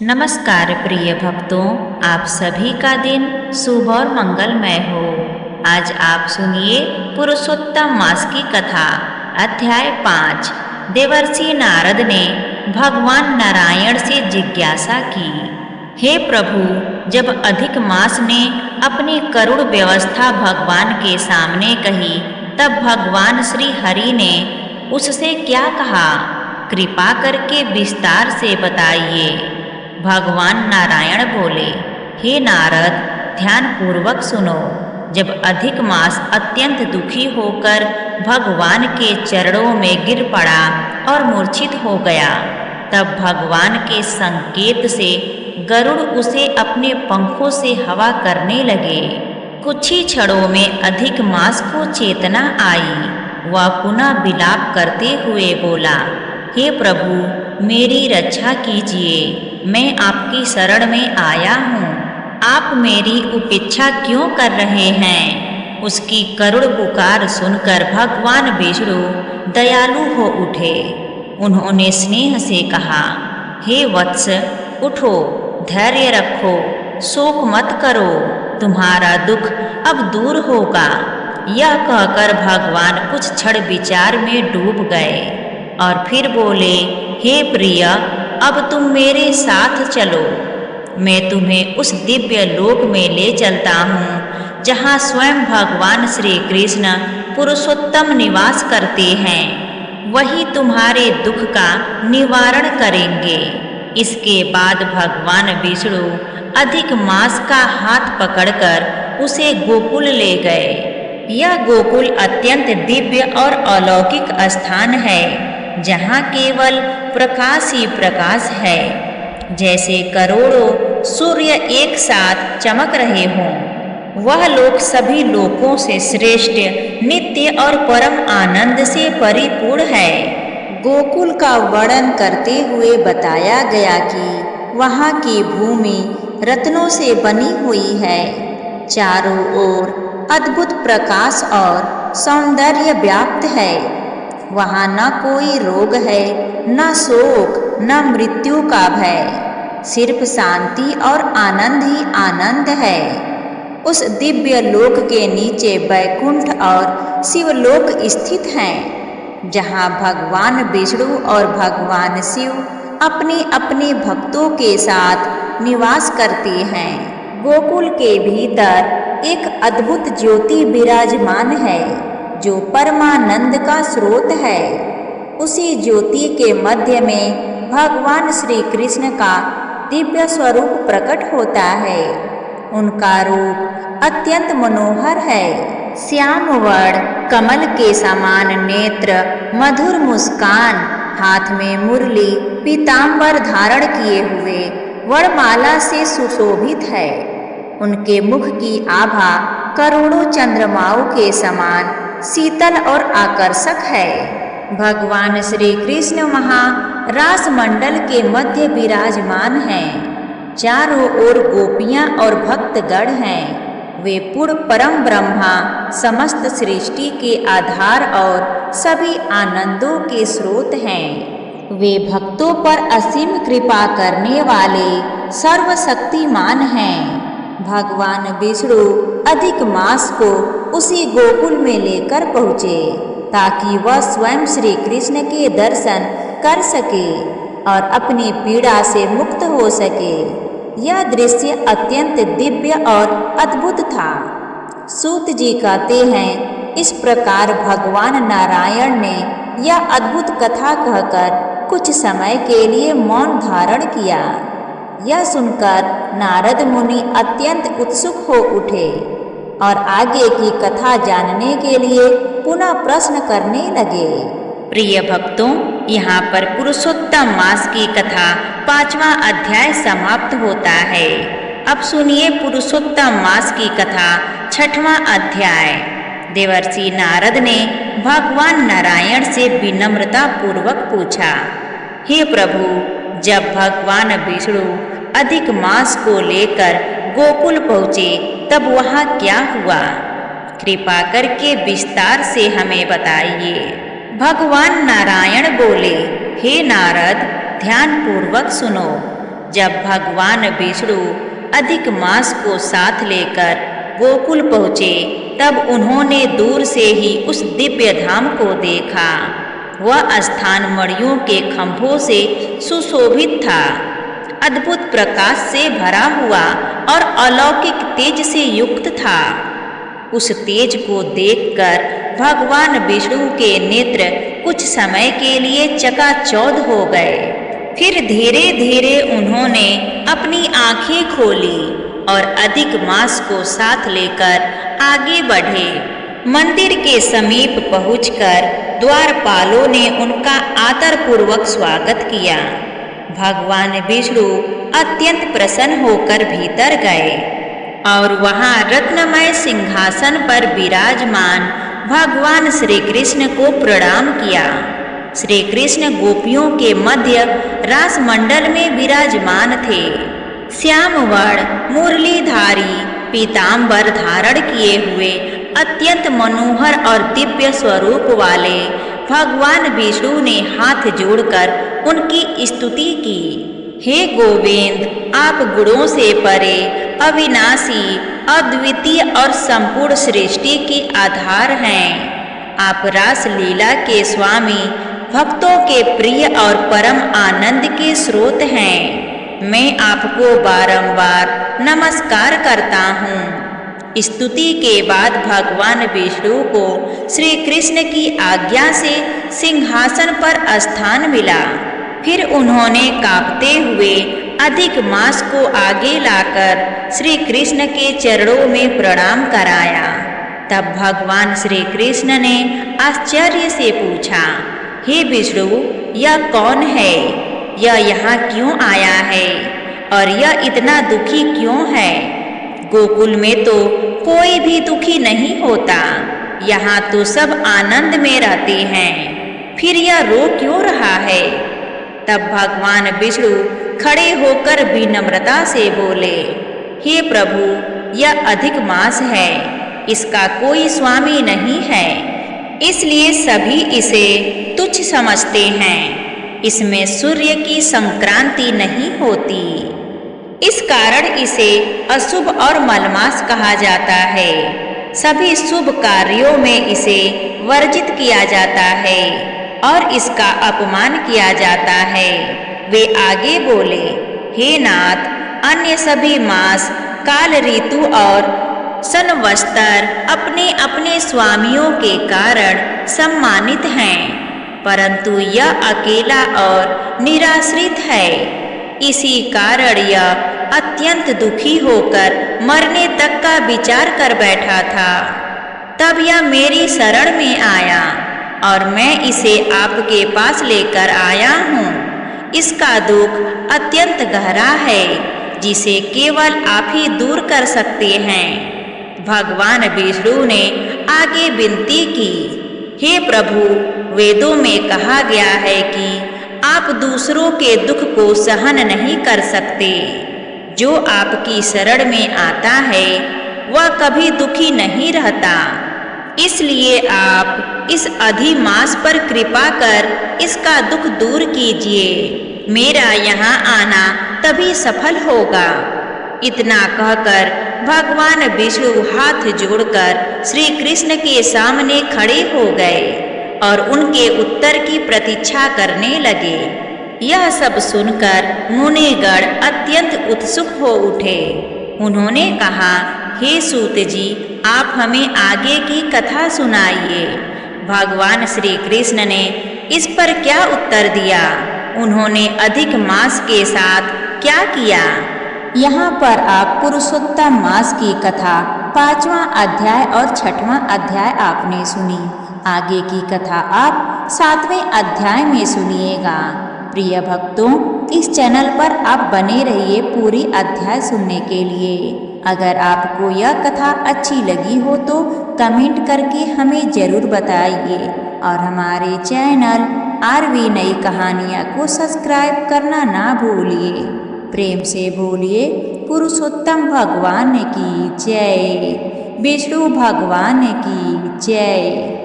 नमस्कार प्रिय भक्तों, आप सभी का दिन शुभ और मंगलमय हो। आज आप सुनिए पुरुषोत्तम मास की कथा। अध्याय 5। देवर्षि नारद ने भगवान नारायण से जिज्ञासा की, हे प्रभु, जब अधिक मास ने अपनी करुण व्यवस्था भगवान के सामने कही, तब भगवान श्री हरि ने उससे क्या कहा? कृपा करके विस्तार से बताइए। भगवान नारायण बोले, हे नारद, ध्यान पूर्वक सुनो। जब अधिक मास अत्यंत दुखी होकर भगवान के चरणों में गिर पड़ा और मूर्छित हो गया, तब भगवान के संकेत से गरुड़ उसे अपने पंखों से हवा करने लगे। कुछ ही क्षणों में अधिक मास को चेतना आई। वह पुनः विलाप करते हुए बोला, हे प्रभु, मेरी रक्षा कीजिए। मैं आपकी शरण में आया हूँ। आप मेरी उपेक्षा क्यों कर रहे हैं? उसकी करुण पुकार सुनकर भगवान विष्णु दयालु हो उठे। उन्होंने स्नेह से कहा, हे वत्स, उठो, धैर्य रखो, शोक मत करो, तुम्हारा दुख अब दूर होगा। यह कहकर भगवान कुछ क्षण विचार में डूब गए और फिर बोले, हे प्रिय, अब तुम मेरे साथ चलो। मैं तुम्हें उस दिव्य लोक में ले चलता हूँ जहाँ स्वयं भगवान श्री कृष्ण पुरुषोत्तम निवास करते हैं। वही तुम्हारे दुख का निवारण करेंगे। इसके बाद भगवान विष्णु अधिक मास का हाथ पकड़कर उसे गोकुल ले गए। यह गोकुल अत्यंत दिव्य और अलौकिक स्थान है, जहाँ केवल प्रकाश ही प्रकाश है। जैसे करोड़ों सूर्य एक साथ चमक रहे हों। वह लोक सभी लोकों से श्रेष्ठ, नित्य और परम आनंद से परिपूर्ण है। गोकुल का वर्णन करते हुए बताया गया कि वहाँ की भूमि रत्नों से बनी हुई है। चारों ओर अद्भुत प्रकाश और सौंदर्य व्याप्त है। वहाँ न कोई रोग है, न शोक, न मृत्यु का भय। सिर्फ शांति और आनंद ही आनंद है। उस दिव्य लोक के नीचे वैकुंठ और शिवलोक स्थित हैं, जहाँ भगवान विष्णु और भगवान शिव अपने अपने भक्तों के साथ निवास करते हैं। गोकुल के भीतर एक अद्भुत ज्योति विराजमान है, जो परमानंद का स्रोत है। उसी ज्योति के मध्य में भगवान श्री कृष्ण का दिव्य स्वरूप प्रकट होता है। उनका रूप अत्यंत मनोहर है। श्याम वर्ण, कमल के समान नेत्र, मधुर मुस्कान, हाथ में मुरली, पीतांबर धारण किए हुए वरमाला से सुशोभित है। उनके मुख की आभा करोड़ों चंद्रमाओं के समान शीतल और आकर्षक है। भगवान श्री कृष्ण वहाँ रासमंडल के मध्य विराजमान हैं। चारों ओर गोपियाँ और भक्तगण हैं। वे पूर्ण परम ब्रह्मा, समस्त सृष्टि के आधार और सभी आनंदों के स्रोत हैं। वे भक्तों पर असीम कृपा करने वाले सर्वशक्तिमान हैं। भगवान विष्णु अधिक मास को उसी गोकुल में लेकर पहुँचे, ताकि वह स्वयं श्री कृष्ण के दर्शन कर सके और अपनी पीड़ा से मुक्त हो सके। यह दृश्य अत्यंत दिव्य और अद्भुत था। सूत जी कहते हैं, इस प्रकार भगवान नारायण ने यह अद्भुत कथा कहकर कुछ समय के लिए मौन धारण किया। यह सुनकर नारद मुनि अत्यंत उत्सुक हो उठे और आगे की कथा जानने के लिए पुनः प्रश्न करने लगे। प्रिय भक्तों, यहाँ पर पुरुषोत्तम मास की कथा 5वां अध्याय समाप्त होता है। अब सुनिए पुरुषोत्तम मास की कथा 6वां अध्याय। देवर्षि नारद ने भगवान नारायण से विनम्रता पूर्वक पूछा, हे प्रभु, जब भगवान विष्णु अधिक मास को लेकर गोकुल पहुँचे, तब वहाँ क्या हुआ? कृपा करके विस्तार से हमें बताइए। भगवान नारायण बोले, हे नारद, ध्यान पूर्वक सुनो। जब भगवान विष्णु अधिक मास को साथ लेकर गोकुल पहुँचे, तब उन्होंने दूर से ही उस दिव्य धाम को देखा। वह स्थान मणियों के खंभों से सुशोभित था, अद्भुत प्रकाश से भरा हुआ और अलौकिक तेज से युक्त था। उस तेज को देखकर भगवान विष्णु के नेत्र कुछ समय के लिए चकाचौंध हो गए। फिर धीरे धीरे उन्होंने अपनी आंखें खोली और अधिक मास को साथ लेकर आगे बढ़े। मंदिर के समीप पहुंचकर द्वारपालों ने उनका आदरपूर्वक स्वागत किया। भगवान विष्णु अत्यंत प्रसन्न होकर भीतर गए और वहां रत्नमय सिंहासन पर विराजमान भगवान श्री कृष्ण को प्रणाम किया। श्री कृष्ण गोपियों के मध्य रास मंडल में विराजमान थे। श्याम वर्ण मुरलीधारी पीतांबर धारण किए हुए अत्यंत मनोहर और दिव्य स्वरूप वाले भगवान विष्णु ने हाथ जोड़कर उनकी स्तुति की। हे गोविंद, आप गुणों से परे, अविनाशी, अद्वितीय और संपूर्ण सृष्टि के आधार हैं। आप रास लीला के स्वामी, भक्तों के प्रिय और परम आनंद के स्रोत हैं। मैं आपको बारंबार नमस्कार करता हूँ। स्तुति के बाद भगवान विष्णु को श्री कृष्ण की आज्ञा से सिंहासन पर स्थान मिला। फिर उन्होंने कांपते हुए अधिक मास को आगे लाकर श्री कृष्ण के चरणों में प्रणाम कराया। तब भगवान श्री कृष्ण ने आश्चर्य से पूछा, हे विष्णु, यह कौन है? यह यहाँ क्यों आया है और यह इतना दुखी क्यों है? गोकुल में तो कोई भी दुखी नहीं होता, यहाँ तो सब आनंद में रहते हैं, फिर यह रो क्यों रहा है? तब भगवान विष्णु खड़े होकर विनम्रता से बोले, हे प्रभु, यह अधिक मास है, इसका कोई स्वामी नहीं है, इसलिए सभी इसे तुच्छ समझते हैं। इसमें सूर्य की संक्रांति नहीं होती, इस कारण इसे अशुभ और मलमास कहा जाता है। सभी शुभ कार्यों में इसे वर्जित किया जाता है और इसका अपमान किया जाता है। वे आगे बोले, हे नाथ, अन्य सभी मास, काल, ऋतु और संवत्सर अपने अपने स्वामियों के कारण सम्मानित हैं, परंतु यह अकेला और निराश्रित है। इसी कारण यह अत्यंत दुखी होकर मरने तक का विचार कर बैठा था। तब यह मेरी शरण में आया और मैं इसे आपके पास लेकर आया हूँ। इसका दुख अत्यंत गहरा है, जिसे केवल आप ही दूर कर सकते हैं। भगवान विष्णु ने आगे विनती की, हे प्रभु, वेदों में कहा गया है कि आप दूसरों के दुख को सहन नहीं कर सकते। जो आपकी शरण में आता है वह कभी दुखी नहीं रहता। इसलिए आप इस अधिमास पर कृपा कर इसका दुख दूर कीजिए। मेरा यहाँ आना तभी सफल होगा। इतना कहकर भगवान विष्णु हाथ जोड़कर श्री कृष्ण के सामने खड़े हो गए और उनके उत्तर की प्रतीक्षा करने लगे। यह सब सुनकर मुनिगण अत्यंत उत्सुक हो उठे। उन्होंने कहा, हे सूत जी, आप हमें आगे की कथा सुनाइए। भगवान श्री कृष्ण ने इस पर क्या उत्तर दिया? उन्होंने अधिक मास के साथ क्या किया? यहाँ पर आप पुरुषोत्तम मास की कथा 5वां अध्याय और 6वां अध्याय आपने सुनी। आगे की कथा आप 7वें अध्याय में सुनिएगा। प्रिय भक्तों, इस चैनल पर आप बने रहिए पूरी अध्याय सुनने के लिए। अगर आपको यह कथा अच्छी लगी हो तो कमेंट करके हमें ज़रूर बताइए और हमारे चैनल आरवी नई कहानियाँ को सब्सक्राइब करना ना भूलिए। प्रेम से बोलिए, पुरुषोत्तम भगवान की जय, विष्णु भगवान की जय।